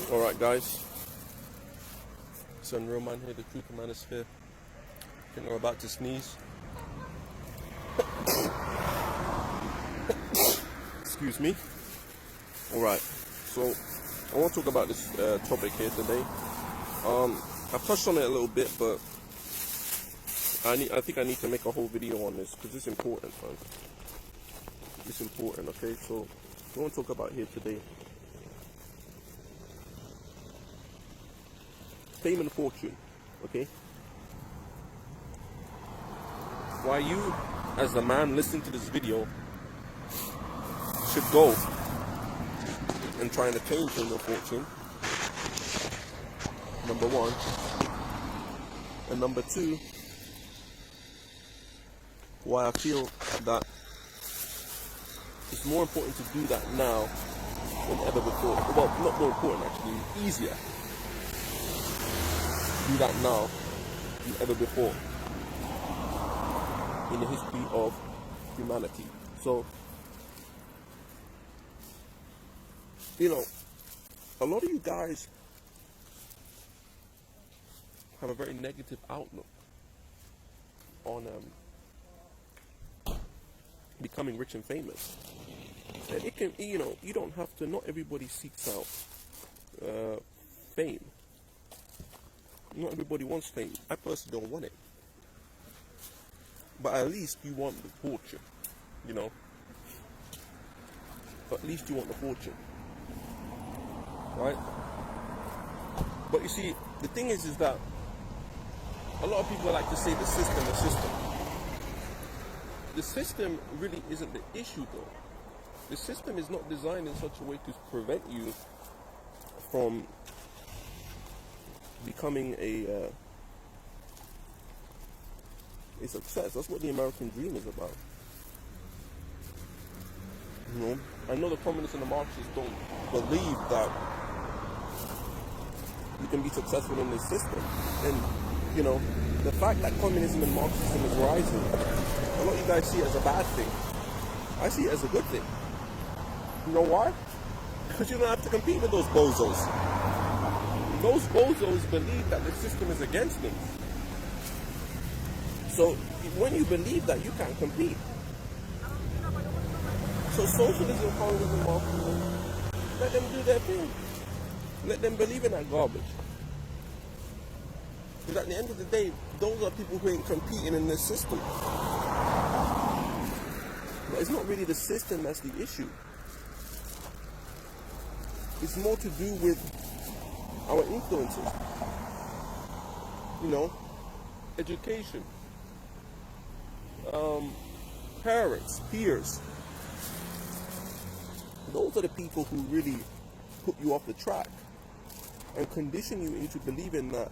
Alright guys, it's Unreal Man here, the Truth of Manosphere. I think I'm about to sneeze. Excuse me. Alright, so I want to talk about this topic here today. I've touched on it a little bit, but I think I need to make a whole video on this because it's important, man. It's important, okay? So I want to talk about here today. Fame and fortune, okay? Why you, as a man listening to this video, should go and try and attain fame and fortune, number one. And number two, why I feel that it's more important to do that now than ever before. Well, not more important actually, easier. Do that now than ever before in the history of humanity. So, you know, a lot of you guys have a very negative outlook on becoming rich and famous. And it can, you know, you don't have to, not everybody seeks out fame. Not everybody wants fame. I personally don't want it. But at least you want the fortune, you know. At least you want the fortune. Right? But you see, the thing is that a lot of people like to say the system. The system really isn't the issue though. The system is not designed in such a way to prevent you from becoming a success. That's what the American dream is about. You know, I know the communists and the Marxists don't believe that you can be successful in this system. And, you know, the fact that communism and Marxism is rising, a lot of you guys see it as a bad thing. I see it as a good thing. You know why? Because you don't have to compete with those bozos. Those bozos believe that the system is against them. So when you believe that, you can't compete. So socialism, communism, Marxism, let them do their thing. Let them believe in that garbage. Because at the end of the day, those are people who ain't competing in this system. But it's not really the system that's the issue. It's more to do with our influences, you know, education, parents, peers. Those are the people who really put you off the track and condition you into believing that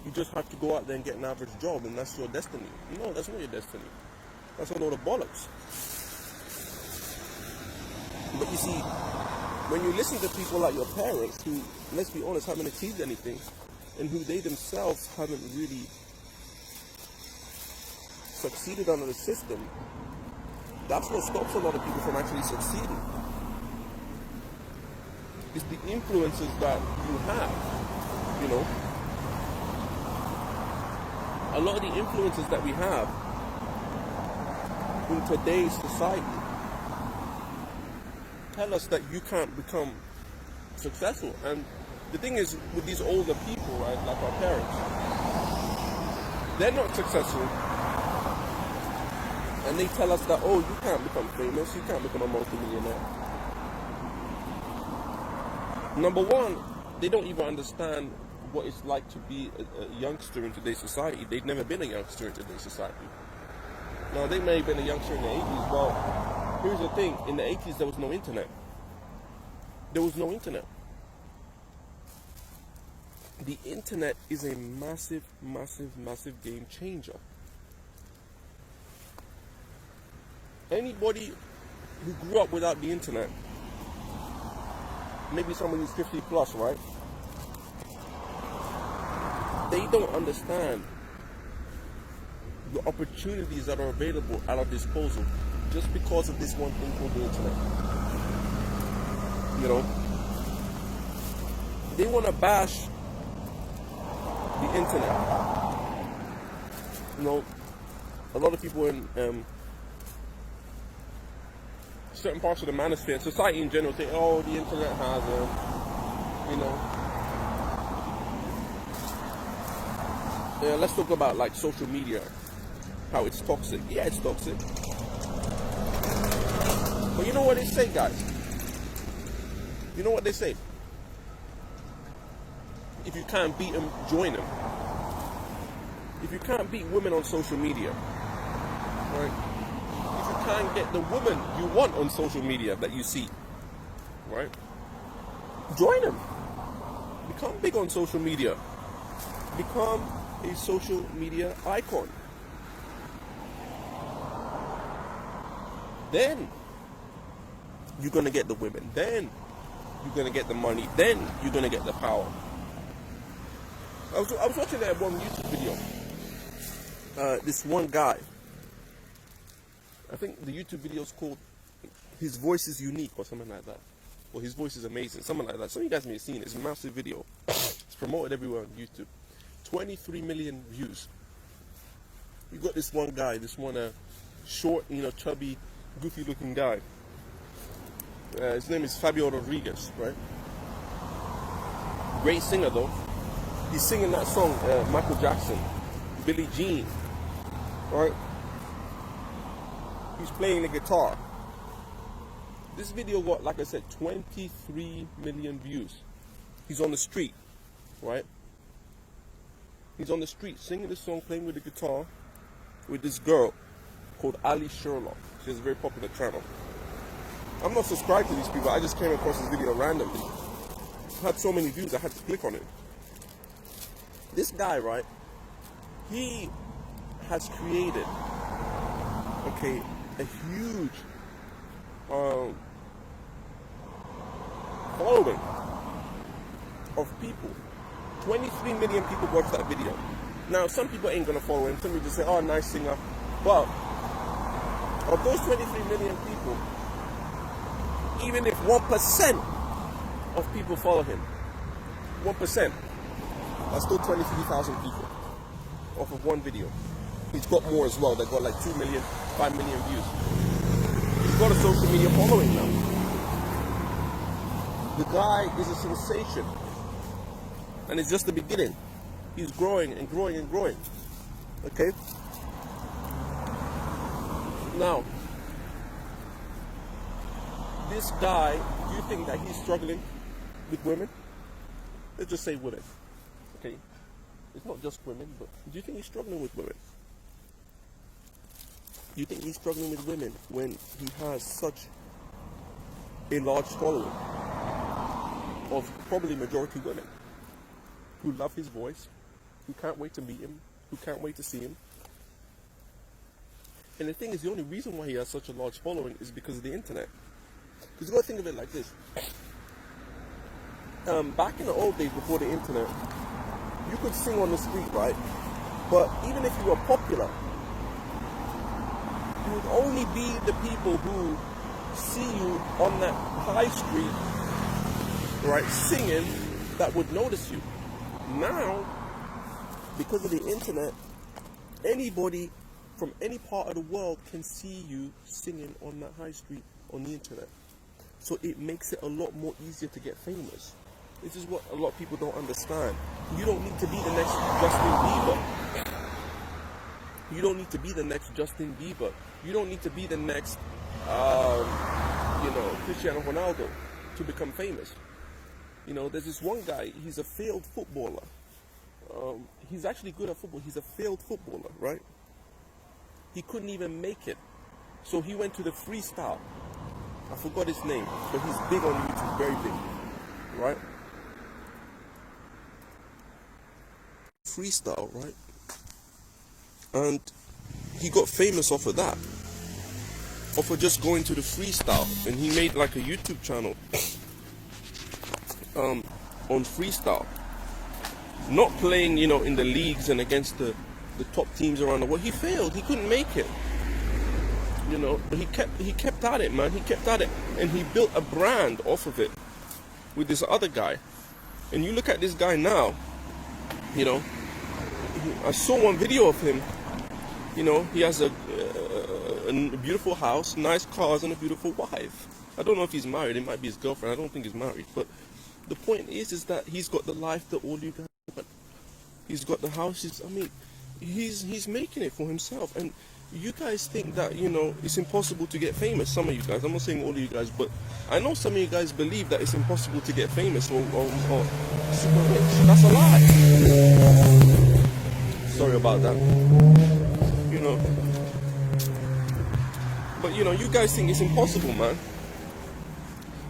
you just have to go out there and get an average job and that's your destiny. No, that's not your destiny. That's a load of bollocks. But you see, when you listen to people like your parents who, let's be honest, haven't achieved anything and who they themselves haven't really succeeded under the system, that's what stops a lot of people from actually succeeding. It's the influences that you have, you know. A lot of the influences that we have in today's society tell us that you can't become successful. And the thing is, with these older people, right, like our parents, they're not successful. And they tell us that, oh, you can't become famous, you can't become a multi-millionaire. Number one, they don't even understand what it's like to be a youngster in today's society. They've never been a youngster in today's society. Now, they may have been a youngster in the 80s, but here's the thing, in the 80s there was no internet. There was no internet. The internet is a massive, massive, massive game changer. Anybody who grew up without the internet, maybe someone who's 50 plus, right? They don't understand the opportunities that are available at our disposal just because of this one thing called the internet. You know, they want to bash the internet. You know, a lot of people in certain parts of the manosphere, society in general, say, "Oh, the internet has, you know." Yeah, let's talk about like social media, how it's toxic. Yeah, it's toxic. But you know what they say, guys? You know what they say? If you can't beat them, join them. If you can't beat women on social media, right? If you can't get the woman you want on social media that you see, right? Join them. Become big on social media. Become a social media icon. Then you're gonna get the women. Then you're gonna get the money. Then you're gonna get the power. I was watching that one YouTube video. This one guy, I think the YouTube video is called "His Voice is Unique" or something like that, or "His Voice is Amazing," something like that. Some of you guys may have seen it. It's a massive video. It's promoted everywhere on YouTube. 23 million views. You got this one guy, this one short, chubby, goofy-looking guy. His name is Fabio Rodriguez, right? Great singer though. He's singing that song, Michael Jackson, Billie Jean, right? He's playing the guitar. This video got, like I said, 23 million views. He's on the street, right? He's on the street singing this song, playing with the guitar, with this girl called Ali Sherlock. She has a very popular channel. I'm not subscribed to these people. I just came across this video randomly. It had so many views, I had to click on it. This guy, right? He has created, okay, a huge following of people. 23 million people watched that video. Now, some people ain't gonna follow him. Some people just say, "Oh, nice singer." But of those 23 million people, even if 1% of people follow him, 1%, that's still 23,000 people off of one video. He's got more as well. They got like 2 million, 5 million views. He's got a social media following now. The guy is a sensation. And it's just the beginning. He's growing and growing and growing. Okay? Now, this guy, do you think that he's struggling with women? Let's just say women. Okay? It's not just women, but do you think he's struggling with women? Do you think he's struggling with women when he has such a large following of probably majority women who love his voice, who can't wait to meet him, who can't wait to see him? And the thing is, the only reason why he has such a large following is because of the internet. Because you got to think of it like this. Back in the old days before the internet, you could sing on the street, right? But even if you were popular, it would only be the people who see you on that high street, right, singing, that would notice you. Now, because of the internet, anybody from any part of the world can see you singing on that high street on the internet. So it makes it a lot more easier to get famous. This is what a lot of people don't understand. You don't need to be the next Justin Bieber. You don't need to be the next Justin Bieber. You don't need to be the next, Cristiano Ronaldo to become famous. There's this one guy, he's a failed footballer. He's actually good at football. He's a failed footballer, right? He couldn't even make it. So he went to the freestyle. I forgot his name, but he's big on YouTube, very big, right? Freestyle, right? And he got famous off of that. Off of just going to the freestyle. And he made like a YouTube channel on freestyle. Not playing, in the leagues and against the top teams around the world. He failed. He couldn't make it. But he kept at it, man. He kept at it. And he built a brand off of it with this other guy. And you look at this guy now, you know, I saw one video of him, you know, he has a beautiful house, nice cars, and a beautiful wife. I don't know if he's married, it might be his girlfriend, I don't think he's married, but the point is that he's got the life that all you guys want. He's got the houses, I mean, he's making it for himself. And you guys think that, you know, it's impossible to get famous. Some of you guys, I'm not saying all of you guys, but I know some of you guys believe that it's impossible to get famous or super rich. That's a lie. Sorry about that. You know, but you know, you guys think it's impossible, man.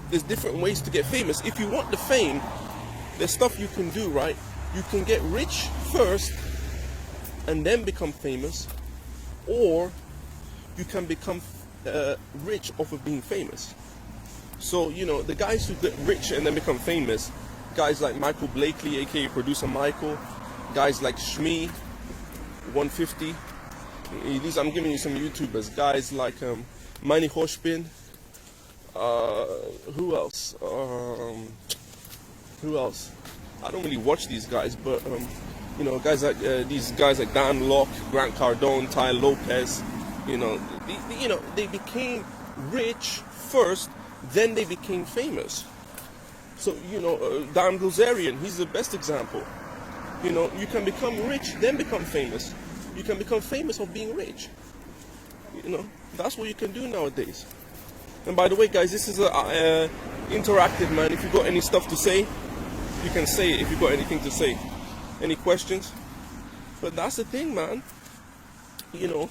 There's different ways to get famous. If you want the fame, there's stuff you can do, right? You can get rich first and then become famous, or you can become rich off of being famous. So, you know, the guys who get rich and then become famous, guys like Michael Blakely, aka Producer Michael, guys like Shmee 150, these I'm giving you some YouTubers, guys like Manny Hoshpin, who else? I don't really watch these guys, but you know, guys like these guys like Dan Locke, Grant Cardone, Ty Lopez, you know, they became rich first, then they became famous. So, you know, Dan Bilzerian, he's the best example. You know, you can become rich, then become famous. You can become famous of being rich. You know, that's what you can do nowadays. And by the way, guys, this is a interactive, man. If you got any stuff to say, you can say it if you got anything to say. Any questions? But that's the thing, man. You know,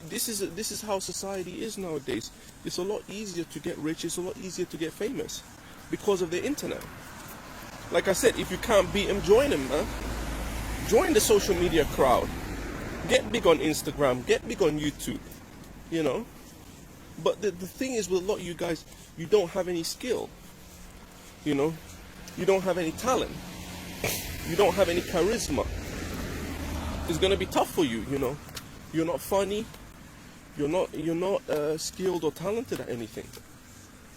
this is how society is nowadays. It's a lot easier to get rich. It's a lot easier to get famous because of the internet. Like I said, if you can't beat them, join them, man. Join the social media crowd. Get big on Instagram. Get big on YouTube. You know. But the thing is with a lot of you guys, you don't have any skill. You know. You don't have any talent. You don't have any charisma. It's gonna be tough for you, you know. You're not funny. You're not skilled or talented at anything.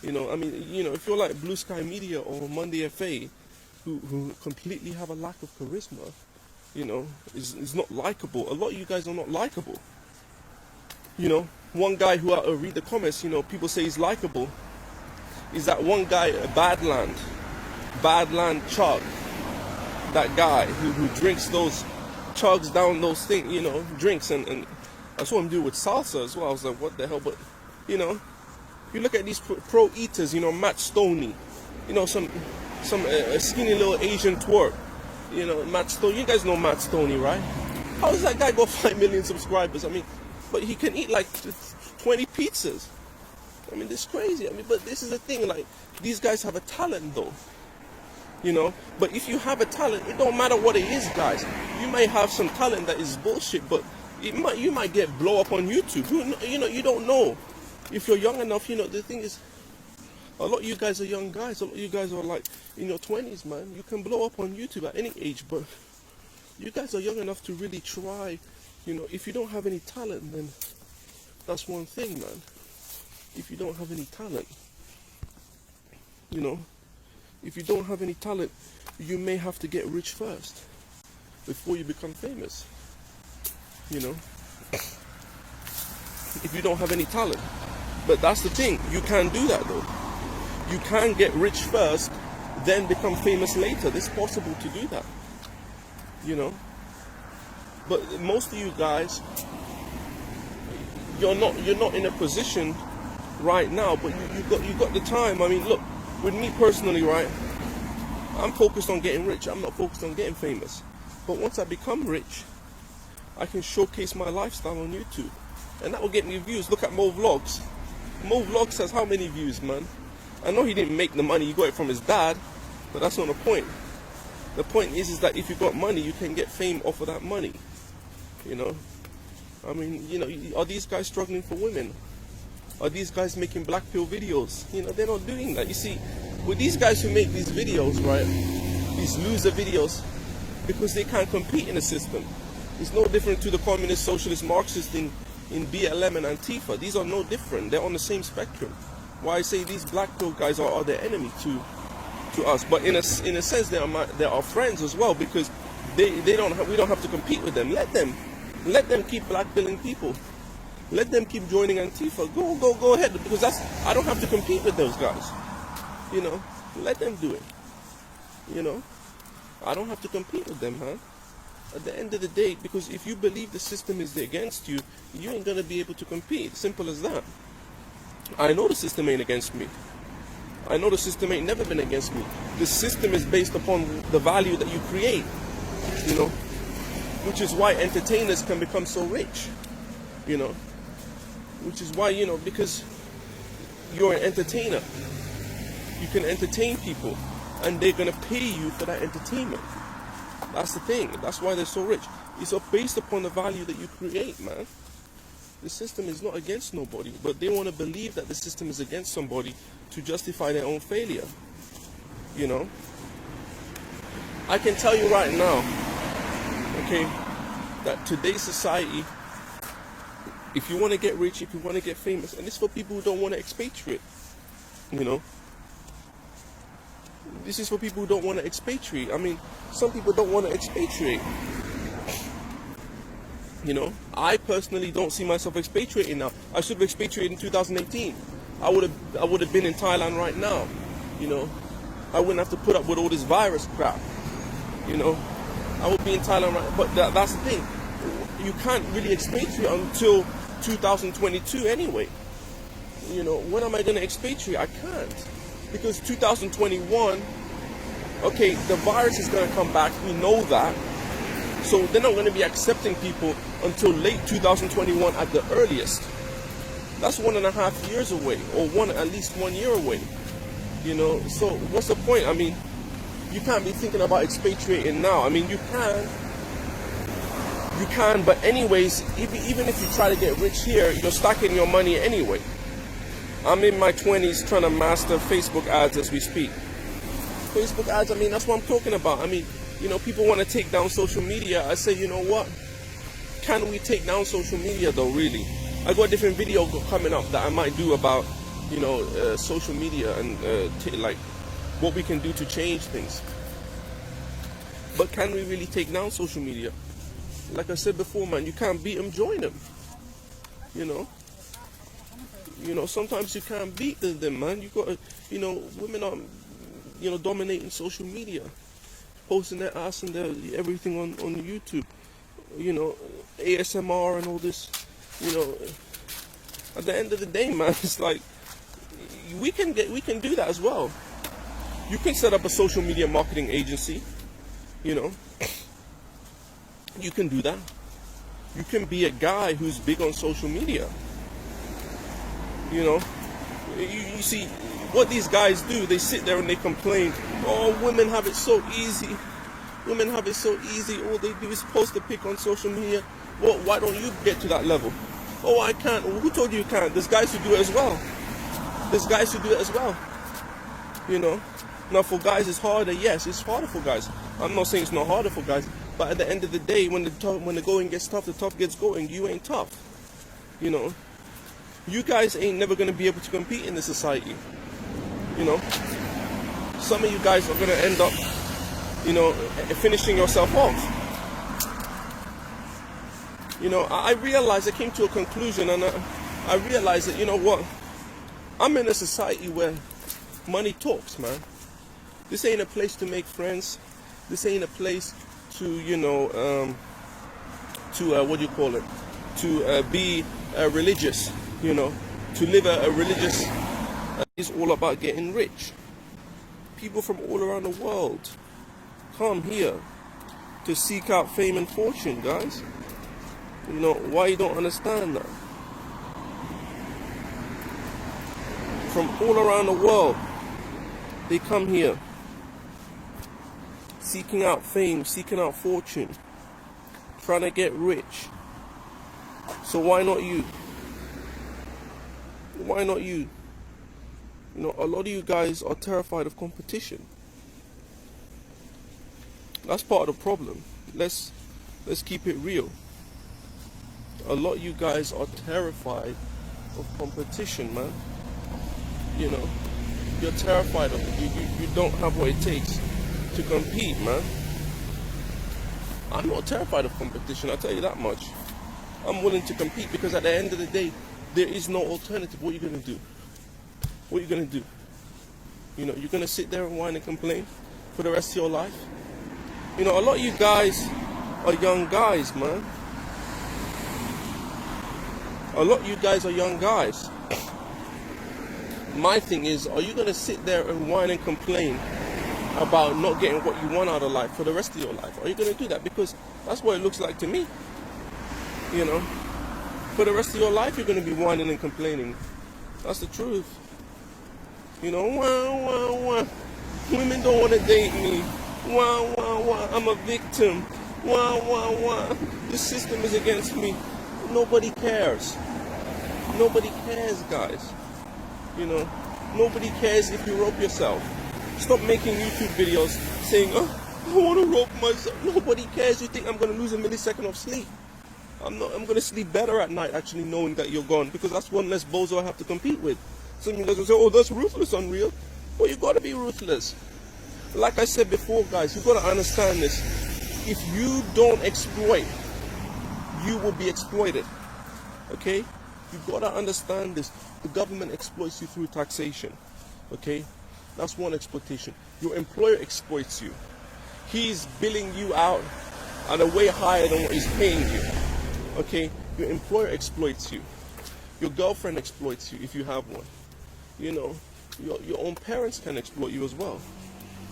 You know, I mean, you know, if you're like Blue Sky Media or Monday FA, who completely have a lack of charisma, you know, is not likable. A lot of you guys are not likable. You know, one guy who I read the comments, you know, people say he's likable, is that one guy, Badland Chug. That guy who drinks those, chugs down those things, you know, drinks, and I saw him do it with salsa as well. I was like, what the hell? But, you know, you look at these pro eaters, you know, Matt Stoney, you know, some skinny little Asian twerp, you know, Matt Stoney. You guys know Matt Stoney, right? How does that guy got 5 million subscribers? I mean, but he can eat like 20 pizzas. I mean, this is crazy. I mean, but this is the thing, like, these guys have a talent though. You know, but if you have a talent, it don't matter what it is, guys. You may have some talent that is bullshit, but you might get blow up on YouTube. You know, you don't know. If you're young enough, you know, the thing is, a lot of you guys are young guys. A lot of you guys are like in your 20s, man. You can blow up on YouTube at any age, but you guys are young enough to really try. You know, if you don't have any talent, then that's one thing, man. If you don't have any talent, you know, if you don't have any talent, you may have to get rich first before you become famous. You know, if you don't have any talent. But that's the thing, you can do that though. You can get rich first, then become famous later. It's possible to do that. You know. But most of you guys, you're not in a position right now, but you got the time. I mean, look, with me personally, right, I'm focused on getting rich. I'm not focused on getting famous. But once I become rich, I can showcase my lifestyle on YouTube, and that will get me views. Look at Mo Vlogs. Mo Vlogs has how many views, man? I know he didn't make the money, he got it from his dad, but that's not the point. The point is that if you got money, you can get fame off of that money. You know, I mean, you know, are these guys struggling for women? Are these guys making black pill videos? You know, they're not doing that. You see, with these guys who make these videos, right, these loser videos, because they can't compete in the system. It's no different to the communist, socialist, Marxist in BLM and Antifa. These are no different. They're on the same spectrum. Why I say these black pill guys are the enemy to to us. But in a sense, they are friends as well, because we don't have to compete with them. Let them keep blackbilling people. Let them keep joining Antifa. Go ahead, because I don't have to compete with those guys. You know, let them do it. You know, I don't have to compete with them, man. At the end of the day, because if you believe the system is against you, you ain't gonna be able to compete. Simple as that. I know the system ain't against me. I know the system ain't never been against me. The system is based upon the value that you create, you know, which is why entertainers can become so rich, you know, which is why, you know, because you're an entertainer. You can entertain people, and they're going to pay you for that entertainment. That's the thing. That's why they're so rich. It's all based upon the value that you create, man. The system is not against nobody, but they want to believe that the system is against somebody to justify their own failure. You know? I can tell you right now, okay, that today's society, if you want to get rich, if you want to get famous, and it's for people who don't want to expatriate, you know? This is for people who don't want to expatriate. I mean, some people don't want to expatriate. You know, I personally don't see myself expatriating now. I should have expatriated in 2018. I would have been in Thailand right now. You know, I wouldn't have to put up with all this virus crap. You know, I would be in Thailand right. But that's the thing. You can't really expatriate until 2022 anyway. You know, when am I going to expatriate? I can't, because 2021. Okay, the virus is going to come back. We know that. So they're not going to be accepting people until late 2021 at the earliest. That's 1.5 years away, or at least 1 year away. You know, so what's the point? I mean, you can't be thinking about expatriating now. I mean, you can, but anyways, even if you try to get rich here, you're stacking your money anyway. I'm in my 20s trying to master Facebook ads as we speak. Facebook ads, I mean, that's what I'm talking about. I mean, you know, people want to take down social media. I say, you know what? Can we take down social media though, really? I got a different video coming up that I might do about, you know, social media and like what we can do to change things. But can we really take down social media? Like I said before, man, you can't beat them, join them. You know? You know, sometimes you can't beat them, man. You got to, you know, women are, you know, dominating social media, posting their ass and their everything on YouTube, you know, ASMR and all this, you know. At the end of the day, man, it's like we can do that as well. You can set up a social media marketing agency, you know. You can do that. You can be a guy who's big on social media. You know, you see what these guys do. They sit there and they complain. Oh, women have it so easy. Women have it so easy. All they do is post a pic on social media. Well, why don't you get to that level? Oh, I can't. Well, who told you you can't? There's guys who do it as well. There's guys who do it as well. You know. Now, for guys, it's harder. Yes, it's harder for guys. I'm not saying it's not harder for guys. But at the end of the day, when the going gets tough, the tough gets going. You ain't tough. You know. You guys ain't never going to be able to compete in this society. You know. Some of you guys are going to end up, you know, finishing yourself off. You know, I realized, I came to a conclusion, and I realized that, you know what, I'm in a society where money talks, man. This ain't a place to make friends. This ain't a place to, you know, what do you call it? To be religious, you know, to live a religious. It's all about getting rich. People from all around the world come here to seek out fame and fortune, guys. You know, why you don't understand that? From all around the world, they come here seeking out fame, seeking out fortune, trying to get rich. So why not you? Why not you? You know, a lot of you guys are terrified of competition. That's part of the problem. Let's keep it real. A lot of you guys are terrified of competition, man. You know, You're terrified of it. You don't have what it takes to compete, man. I'm not terrified of competition, I'll tell you that much. I'm willing to compete because at the end of the day, there is no alternative. What are you going to do? What are you going to do? You know, you're going to sit there and whine and complain for the rest of your life? You know, a lot of you guys are young guys, man. A lot of you guys are young guys. My thing is, are you going to sit there and whine and complain about not getting what you want out of life for the rest of your life? Are you going to do that? Because that's what it looks like to me. You know, for the rest of your life, you're going to be whining and complaining. That's the truth. You know, wah, wah, wah. Women don't want to date me. Wah, wah, wah. I'm a victim. Wah, wah, wah. The system is against me. Nobody cares. Nobody cares, guys. You know, nobody cares if you rope yourself. Stop making YouTube videos saying, oh, I want to rope myself. Nobody cares. You think I'm going to lose a millisecond of sleep? I'm going to sleep better at night actually knowing that you're gone, because that's one less bozo I have to compete with. Some of you guys will say, oh, that's ruthless, Unreal. Well, you got to be ruthless. Like I said before, guys, you've got to understand this. If you don't exploit, you will be exploited. Okay? You've got to understand this. The government exploits you through taxation. Okay? That's one exploitation. Your employer exploits you. He's billing you out at a way higher than what he's paying you. Okay? Your employer exploits you. Your girlfriend exploits you if you have one. You know, your own parents can exploit you as well.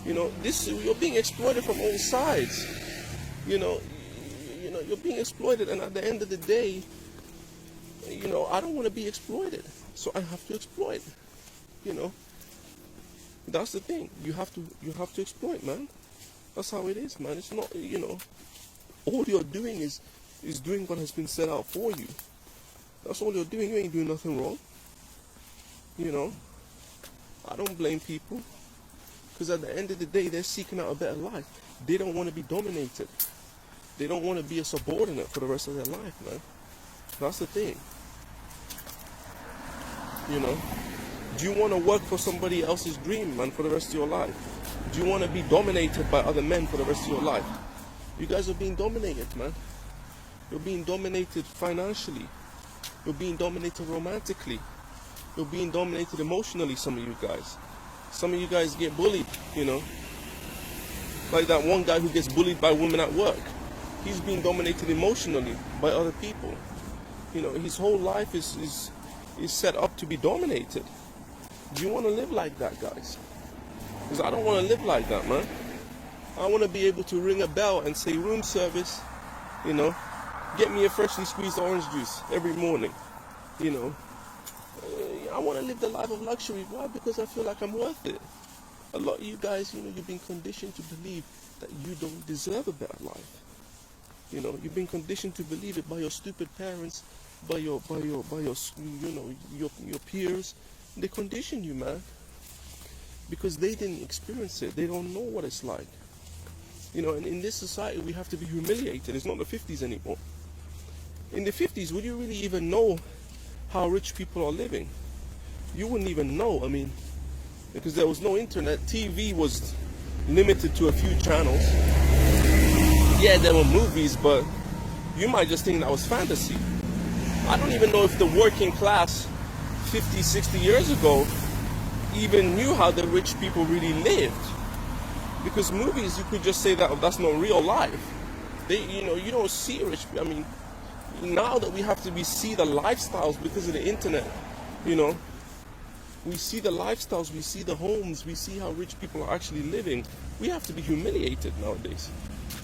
You know, you're being exploited from all sides. You know, you're being exploited, and at the end of the day, you know, I don't want to be exploited, so I have to exploit. You know, that's the thing. You have to exploit, man. That's how it is, man. It's not, you know, all you're doing is doing what has been set out for you. That's all you're doing. You ain't doing nothing wrong. You know, I don't blame people, because at the end of the day, they're seeking out a better life. They don't want to be dominated. They don't want to be a subordinate for the rest of their life, man. That's the thing. You know, do you want to work for somebody else's dream, man, for the rest of your life? Do you want to be dominated by other men for the rest of your life? You guys are being dominated, man. You're being dominated financially. You're being dominated romantically. You're being dominated emotionally, some of you guys. Some of you guys get bullied, you know. Like that one guy who gets bullied by women at work. He's being dominated emotionally by other people. You know, his whole life is set up to be dominated. Do you want to live like that, guys? Because I don't want to live like that, man. I want to be able to ring a bell and say, room service, you know, get me a freshly squeezed orange juice every morning, you know. I want to live the life of luxury. Why? Because I feel like I'm worth it. A lot of you guys, you know, you've been conditioned to believe that you don't deserve a better life. You know, you've been conditioned to believe it by your stupid parents, by your you know, your peers. They condition you, man, because they didn't experience it. They don't know what it's like. You know, and in this society, we have to be humiliated. It's not the 50s anymore. In the 50s, would you really even know how rich people are living? You wouldn't even know. I mean, because there was no internet. TV was limited to a few channels. Yeah, there were movies, but you might just think that was fantasy. I don't even know if the working class 50, 60 years ago even knew how the rich people really lived. Because movies, you could just say that that's not real life. You know, you don't see rich people. I mean, now that we have to see the lifestyles because of the internet, you know, we see the lifestyles, we see the homes, we see how rich people are actually living. We have to be humiliated nowadays.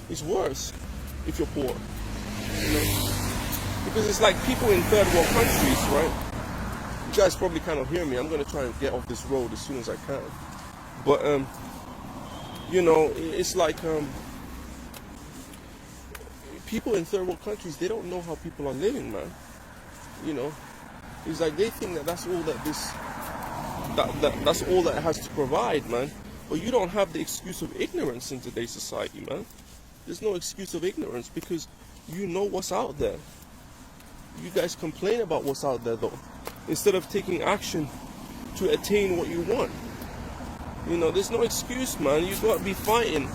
It's worse if you're poor, you know, because it's like people in third world countries, right? You guys probably cannot hear me. I'm going to try and get off this road as soon as I can. But, you know, it's like people in third world countries, they don't know how people are living, man. You know, it's like they think that that's all that that's all that it has to provide, man. But you don't have the excuse of ignorance in today's society, man. There's no excuse of ignorance because you know what's out there. You guys complain about what's out there, though, instead of taking action to attain what you want. You know, there's no excuse, man. You got to be fighting.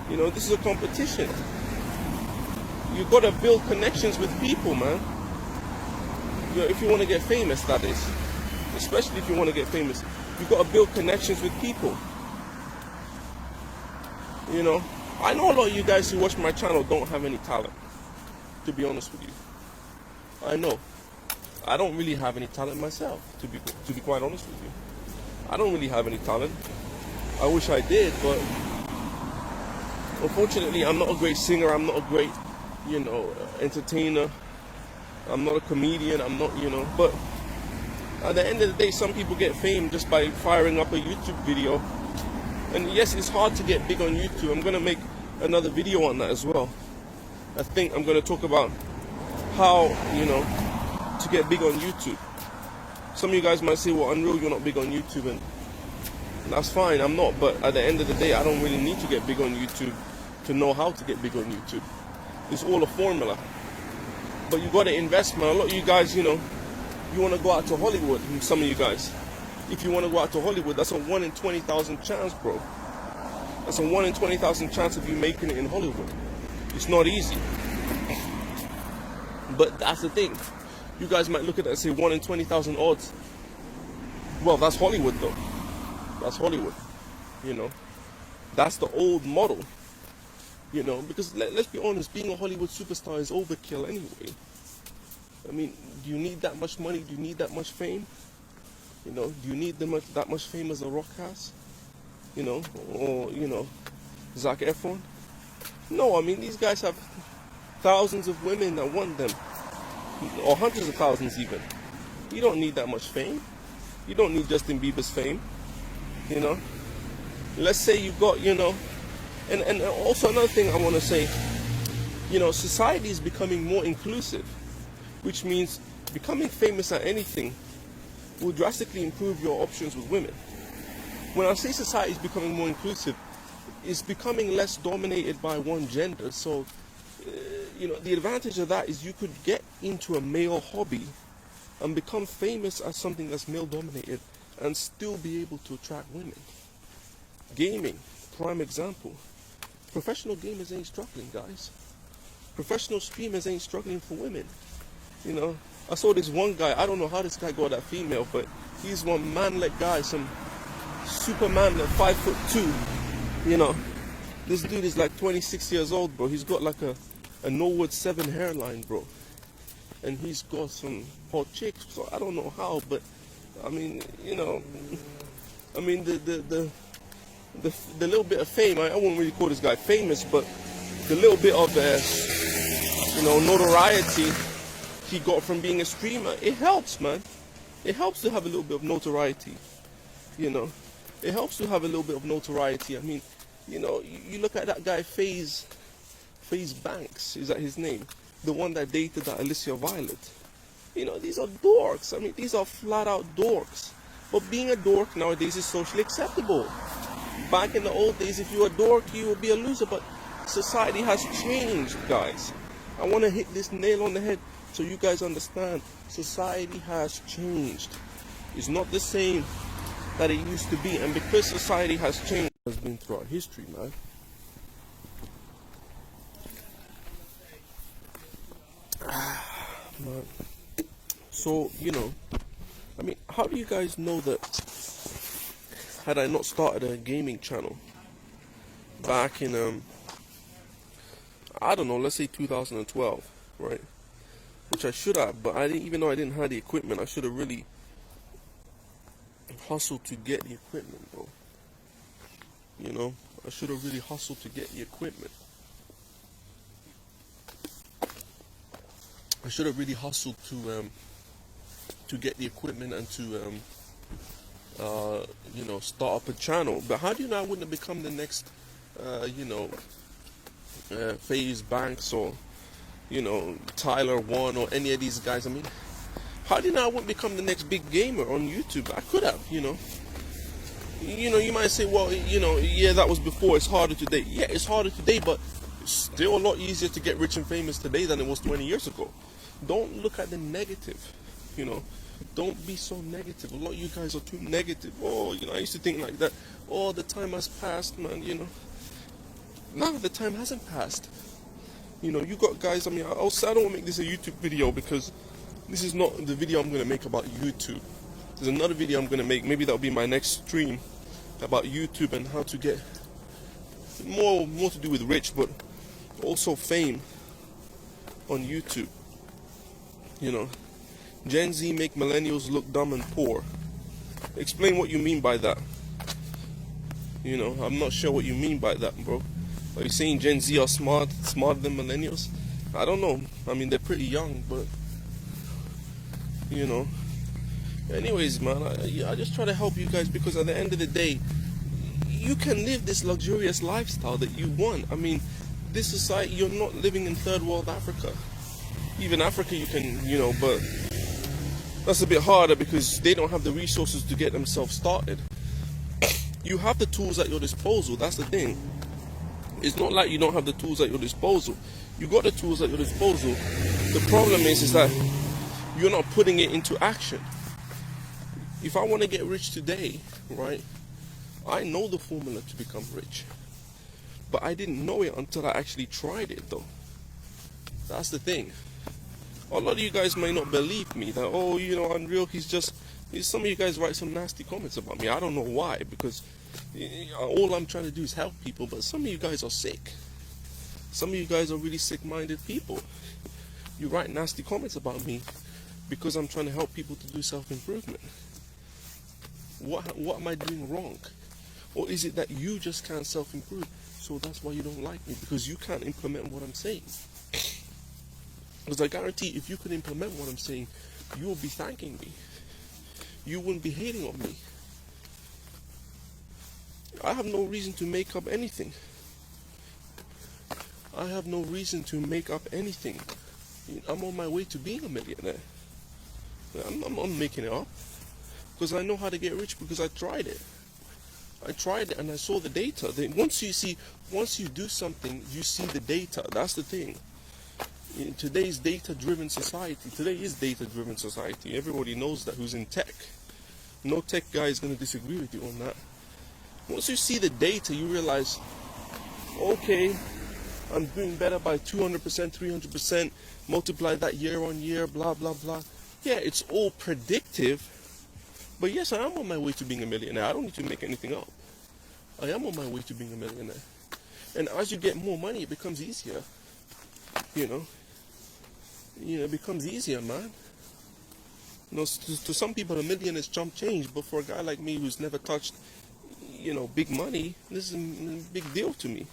You know, this is a competition. You got to build connections with people, man. You know, if you want to get famous, that is. Especially if you want to get famous, you got to build connections with people. You know, I know a lot of you guys who watch my channel don't have any talent, to be honest with you. I know. I don't really have any talent myself, to be quite honest with you. I don't really have any talent. I wish I did, but unfortunately, I'm not a great singer. I'm not a great, you know, entertainer. I'm not a comedian. I'm not, you know, but at the end of the day, some people get fame just by firing up a YouTube video. And yes, it's hard to get big on YouTube. I'm going to make another video on that as well. I think I'm going to talk about how, you know, to get big on YouTube. Some of you guys might say, well, Unreal, you're not big on YouTube, and that's fine, I'm not, but at the end of the day, I don't really need to get big on YouTube to know how to get big on YouTube. It's all a formula. But you got to invest, man. A lot of you guys, you know, you want to go out to Hollywood, some of you guys. If you want to go out to Hollywood, that's a 1 in 20,000 chance, bro. That's a 1 in 20,000 chance of you making it in Hollywood. It's not easy. But that's the thing. You guys might look at that and say 1 in 20,000 odds. Well, that's Hollywood, though. That's Hollywood. You know, that's the old model. You know, because let's be honest, being a Hollywood superstar is overkill anyway. I mean, do you need that much money? Do you need that much fame? You know, do you need that much fame as a Rock has? You know, or, you know, Zac Efron? No, I mean, these guys have thousands of women that want them. Or hundreds of thousands even. You don't need that much fame. You don't need Justin Bieber's fame. You know? Let's say you got, you know, and also another thing I want to say, you know, society is becoming more inclusive, which means becoming famous at anything will drastically improve your options with women. When I say society is becoming more inclusive, it's becoming less dominated by one gender. So, you know, the advantage of that is you could get into a male hobby and become famous as something that's male dominated and still be able to attract women. Gaming, prime example. Professional gamers ain't struggling, guys. Professional streamers ain't struggling for women. You know, I saw this one guy, I don't know how this guy got that female, but he's one manlet guy, some Superman, like 5'2". You know, this dude is like 26 years old, bro. He's got like a Norwood 7 hairline, bro. And he's got some hot chicks, so I don't know how, but I mean, you know, I mean, the little bit of fame, I wouldn't really call this guy famous, but the little bit of, you know, notoriety he got from being a streamer, it helps, man. It helps to have a little bit of notoriety, you know. It helps to have a little bit of notoriety. I mean, you know, you look at that guy, FaZe Banks, is that his name? The one that dated that Alicia Violet. You know, these are dorks. I mean, these are flat out dorks. But being a dork nowadays is socially acceptable. Back in the old days, if you were a dork, you would be a loser. But society has changed, guys. I want to hit this nail on the head so you guys understand. Society has changed. It's not the same that it used to be. And because society has changed, it has been throughout history, man. Man. So, you know, I mean, how do you guys know that had I not started a gaming channel back in, I don't know, let's say 2012, right? Which I should have, but I didn't, even though I didn't have the equipment, I should have really hustled to get the equipment, bro. You know, I should have really hustled to get the equipment. I should have really hustled to get the equipment and to you know, start up a channel. But how do you know I wouldn't have become the next you know, FaZe Banks or, you know, Tyler One or any of these guys? I mean, how do you know I wouldn't become the next big gamer on YouTube? I could have, you know. You know, you might say, well, you know, yeah, that was before, it's harder today. Yeah, it's harder today, but it's still a lot easier to get rich and famous today than it was 20 years ago. Don't look at the negative, you know. Don't be so negative. A lot of you guys are too negative. Oh, I used to think like that. Oh, the time has passed, man. No, the time hasn't passed. You got guys, I don't want to make this a YouTube video because this is not the video I'm going to make about YouTube. There's another video I'm going to make, maybe that'll be my next stream, about YouTube and how to get more to do with rich, but also fame on YouTube. Gen Z make millennials look dumb and poor. Explain what you mean by that. I'm not sure what you mean by that, bro. Are you saying Gen Z are smarter than millennials? I don't know. They're pretty young, but anyways, man, I just try to help you guys, because at the end of the day, you can live this luxurious lifestyle that you want. This society, you're not living in third world Africa. Even Africa you can, but that's a bit harder because they don't have the resources to get themselves started. You have the tools at your disposal. That's the thing. It's not like you don't have the tools at your disposal. You got the tools at your disposal. The problem is that you're not putting it into action. If I want to get rich today, right, I know the formula to become rich. But I didn't know it until I actually tried it, though. That's the thing. A lot of you guys may not believe me that, Unreal, some of you guys write some nasty comments about me. I don't know why, because all I'm trying to do is help people, but some of you guys are sick. Some of you guys are really sick-minded people. You write nasty comments about me because I'm trying to help people to do self-improvement. What am I doing wrong? Or is it that you just can't self-improve, so that's why you don't like me, because you can't implement what I'm saying? Because I guarantee if you could implement what I'm saying, you will be thanking me. You wouldn't be hating on me. I have no reason to make up anything. I have no reason to make up anything. I'm on my way to being a millionaire. I'm not making it up. Because I know how to get rich, because I tried it. I tried it and I saw the data. Once you do something, you see the data. That's the thing. In today's data-driven society, today is data-driven society. Everybody knows that who's in tech. No tech guy is going to disagree with you on that. Once you see the data, you realize, okay, I'm doing better by 200%, 300%, multiply that year on year, blah, blah, blah. Yeah, it's all predictive. But yes, I am on my way to being a millionaire. I don't need to make anything up. I am on my way to being a millionaire. And as you get more money, it becomes easier. It becomes easier, man. To some people, $1 million is chump change, but for a guy like me who's never touched, big money, this is a big deal to me.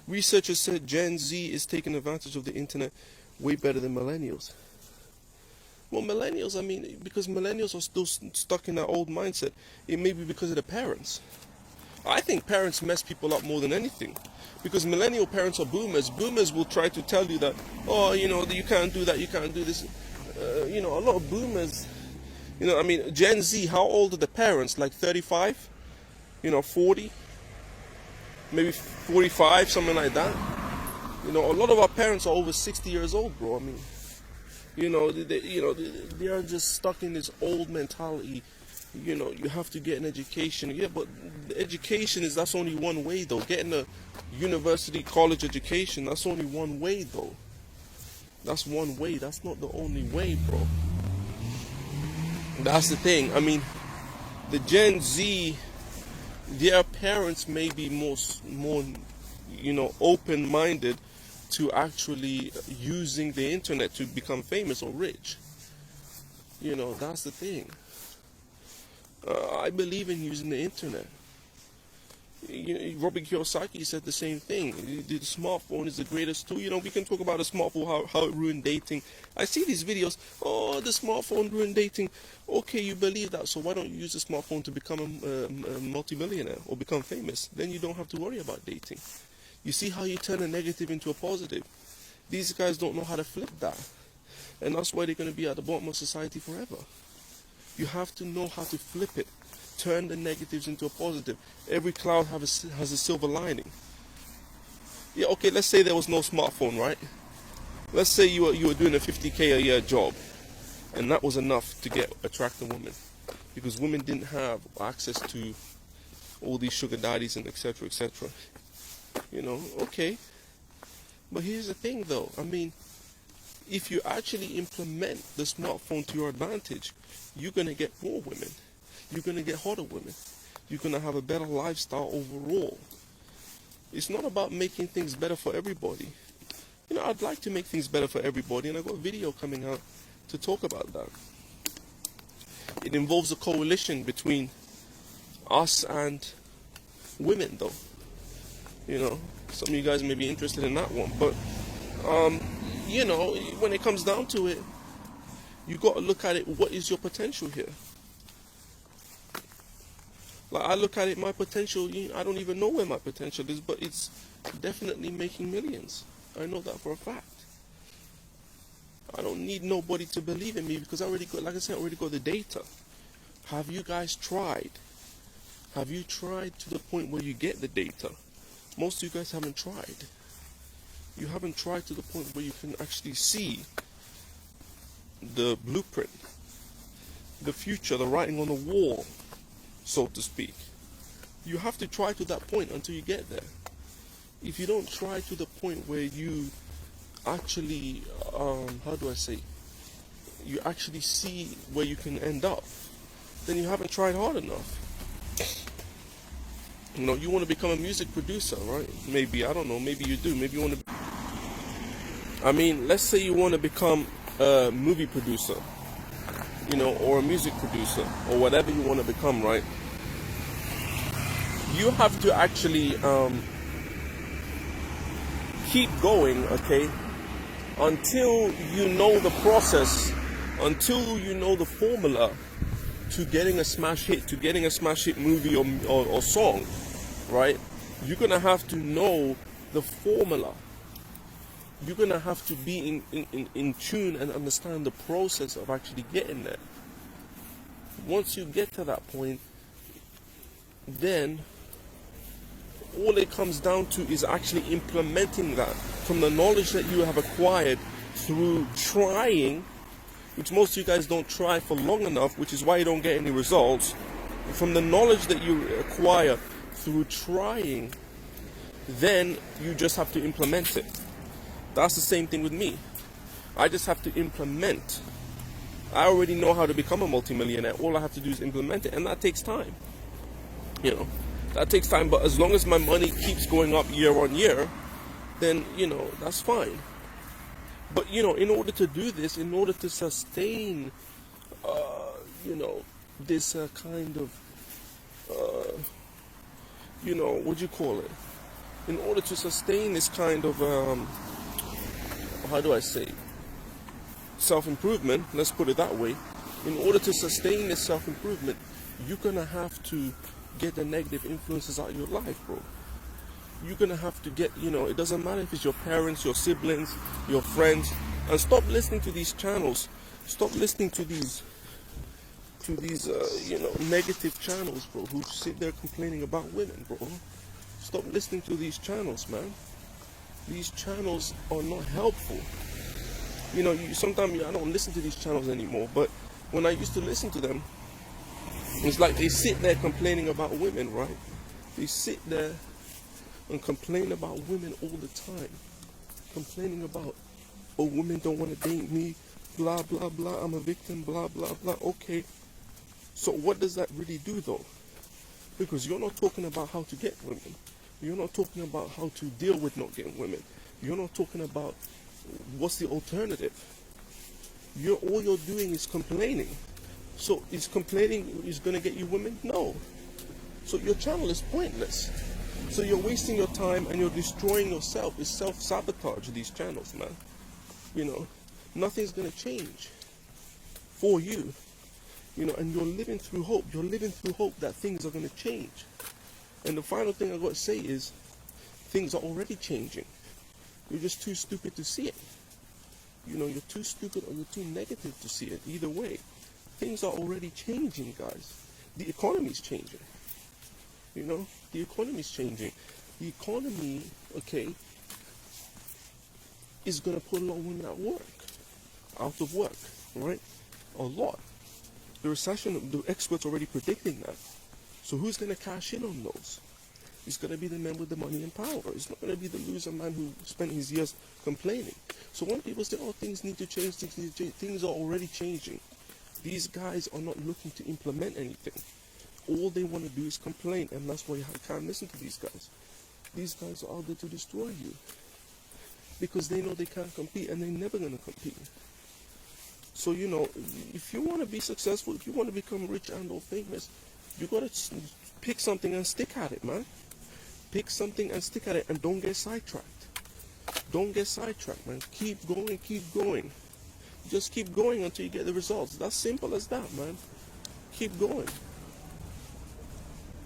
Researchers said Gen Z is taking advantage of the internet way better than millennials. Well, millennials, because millennials are still stuck in that old mindset. It may be because of the parents. I think parents mess people up more than anything. Because millennial parents are boomers. Boomers will try to tell you that, you can't do that, you can't do this. A lot of boomers, Gen Z, how old are the parents? Like 35? 40? Maybe 45, something like that. A lot of our parents are over 60 years old, bro. They are just stuck in this old mentality. You have to get an education. Yeah, but education that's only one way, though. Getting a university, college education, that's only one way, though. That's one way. That's not the only way, bro. That's the thing. The Gen Z, their parents may be more, open-minded to actually using the internet to become famous or rich. That's the thing. I believe in using the internet. Robert Kiyosaki said the same thing. The smartphone is the greatest tool. We can talk about the smartphone, how it ruined dating. I see these videos. Oh, the smartphone ruined dating. Okay, you believe that, so why don't you use the smartphone to become a multimillionaire or become famous? Then you don't have to worry about dating. You see how you turn a negative into a positive? These guys don't know how to flip that. And that's why they're going to be at the bottom of society forever. You have to know how to flip it. Turn the negatives into a positive. Every cloud has a silver lining. Yeah, okay, let's say there was no smartphone, right? Let's say you were doing a $50K a year job. And that was enough to attract a woman. Because women didn't have access to all these sugar daddies and etc., etc. You know, okay. But here's the thing though, I mean, if you actually implement the smartphone to your advantage, you're going to get more women. You're going to get hotter women. You're going to have a better lifestyle overall. It's not about making things better for everybody. You know, I'd like to make things better for everybody, and I've got a video coming out to talk about that. It involves a coalition between us and women, though. You know, some of you guys may be interested in that one, but you know, when it comes down to it, you got to look at it. What is your potential here? Like, I look at it, my potential, I don't even know where my potential is, but it's definitely making millions. I know that for a fact. I don't need nobody to believe in me because I already got, like I said, I already got the data. Have you guys tried? Have you tried to the point where you get the data? Most of you guys haven't tried. You haven't tried to the point where you can actually see the blueprint, the future, the writing on the wall, so to speak. You have to try to that point until you get there. If you don't try to the point where you actually, how do I say, you actually see where you can end up, then you haven't tried hard enough. You know, you want to become a music producer, right? Maybe, I don't know, maybe you do. Maybe you want to, I mean, let's say you want to become a movie producer, you know, or a music producer, or whatever you want to become, right? You have to actually keep going, okay, until you know the process, until you know the formula to getting a smash hit, to getting a smash hit movie or song, right? You're going to have to know the formula. You're going to have to be in tune and understand the process of actually getting there. Once you get to that point, then all it comes down to is actually implementing that from the knowledge that you have acquired through trying, which most of you guys don't try for long enough, which is why you don't get any results. From the knowledge that you acquire through trying, then you just have to implement it. That's the same thing with me. I just have to implement. I already know how to become a multimillionaire. All I have to do is implement it, and that takes time. You know, that takes time, but as long as my money keeps going up year on year, then, you know, that's fine. But, you know, in order to do this, in order to sustain, you know, this kind of, you know, what do you call it? In order to sustain this kind of, how do I say, self-improvement, let's put it that way. In order to sustain this self-improvement, you're going to have to get the negative influences out of your life, bro. You're going to have to get, you know, it doesn't matter if it's your parents, your siblings, your friends, and stop listening to these channels. Stop listening to these, you know, negative channels, bro, who sit there complaining about women, bro. Stop listening to these channels, man. These channels are not helpful. You know, sometimes I don't listen to these channels anymore, but when I used to listen to them, it's like they sit there complaining about women, right? They sit there and complain about women all the time. Complaining about, oh, women don't want to date me, blah, blah, blah, I'm a victim, blah, blah, blah. Okay, so what does that really do, though? Because you're not talking about how to get women. You're not talking about how to deal with not getting women. You're not talking about what's the alternative. All you're doing is complaining. So is complaining is going to get you women? No. So your channel is pointless. So you're wasting your time and you're destroying yourself. It's self-sabotage, these channels, man. You know, nothing's going to change for you. You know, and you're living through hope. You're living through hope that things are going to change. And the final thing I got to say is, things are already changing. You're just too stupid to see it. You know, you're too stupid or you're too negative to see it. Either way, things are already changing, guys. The economy's changing. You know, the economy's changing. The economy, okay, is going to put a lot of women out of work, right? a lot. The recession, the experts already predicting that. So who's going to cash in on those? It's going to be the man with the money and power. It's not going to be the loser man who spent his years complaining. So when people say, oh, things need to change, things are already changing. These guys are not looking to implement anything. All they want to do is complain, and that's why you can't listen to these guys. These guys are out there to destroy you. Because they know they can't compete, and they're never going to compete. So, you know, if you want to be successful, if you want to become rich and or famous, you got to pick something and stick at it, man. Pick something and stick at it, and don't get sidetracked. Don't get sidetracked, man. Keep going, keep going. Just keep going until you get the results. That's simple as that, man. Keep going.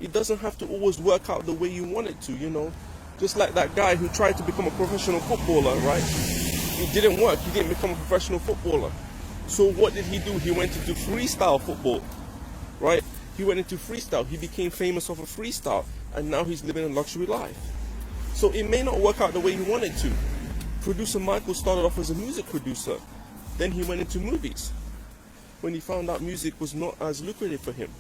It doesn't have to always work out the way you want it to, you know. Just like that guy who tried to become a professional footballer, right? It didn't work. He didn't become a professional footballer. So what did he do? He went into freestyle football, right? He went into freestyle. He became famous off of freestyle, and now he's living a luxury life. So it may not work out the way he wanted to. Producer Michael started off as a music producer. Then he went into movies when he found out music was not as lucrative for him.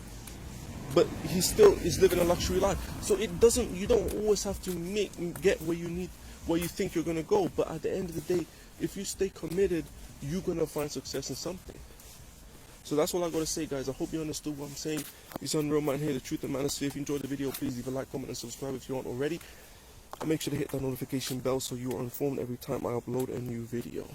But he still is living a luxury life. So it doesn't, you don't always have to get where you think you're gonna go. But at the end of the day, if you stay committed, you're gonna find success in something. So that's all I gotta say, guys. I hope you understood what I'm saying. It's Unreal Man here, the Truth and Manosphere. If you enjoyed the video, please leave a like, comment, and subscribe if you aren't already. And make sure to hit that notification bell so you are informed every time I upload a new video.